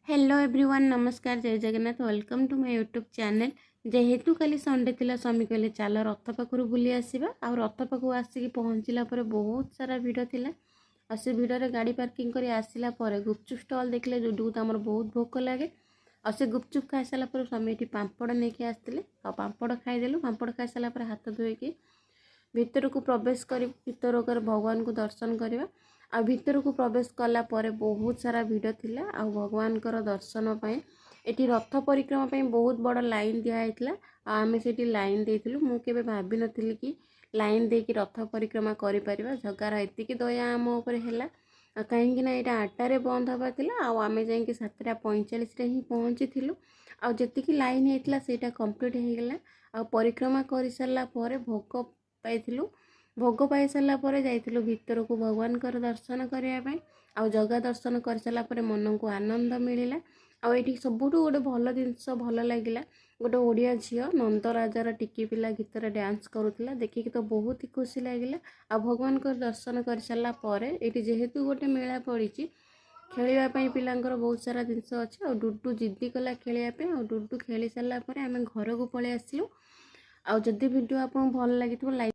Hello everyone नमस्कार जय Jagannath welcome to my YouTube channel. जेहेतु काली संडे थिला स्वामी कहले चल रथ पाखु बुली आसवा आ रथ पाखु आसिक पहुँचला बहुत सारा भिड़ थिला। आ से भिड़े गाड़ी पार्किंग कर आसला गुपचुप स्टल देखले जो आमर बहुत भोक लगे। आ से गुपचुप खाई सारा स्वामी ये पापड़ नहीं आसते पापड़ खाईदेलु। पापड़ खाई सारा हाथ धोईकी भितर को प्रवेश कर भितर भगवान को दर्शन करवा। आ भितर को प्रवेश कला परे बहुत सारा भिड़ थिला। आ भगवान दर्शन पाए एटी रथ परिक्रमा पाई बहुत बड़ लाइन दिखाई आमे से लाइन देथिलु। मु केबे भाबी नथिली कि लाइन देकी रथ परिक्रमा करि परिबा। जगार एतिकी दया आम ऊपर हैला कहीं ना यहाँ 8टारे बंद हवा थिला आ आमे जाइके 7:45 रे ही पहुँची थिलु। आ जेतिकी लाइन होइतला सेटा कंप्लीट हो गला। आ परिक्रमा कर सारा पर भोग पाइथिलु। भोग पाई सारा पर जाइथिलु भितर को भगवान दर्शन करने आ जगह दर्शन कर सारा पर मन को आनंद मिलला। आ ये सबुठ गोटे भल जिनस भल लगे गोटे ओडिया झील नंदराजार टिकी पिला गीत डांस करुला देखिकी तो बहुत ही खुशी लगे। आ भगवान दर्शन कर सारा पर ये जेहेतु गोटे मेला पड़ी खेलवाई पिलांकर बहुत सारा जिनस अच्छे। आ डुडू जिद्दी कला खेलवाई आ डुडू खेली सारा आम घर को पलि आसलु। आ जदि वीडियो आपको भल लगी लाइक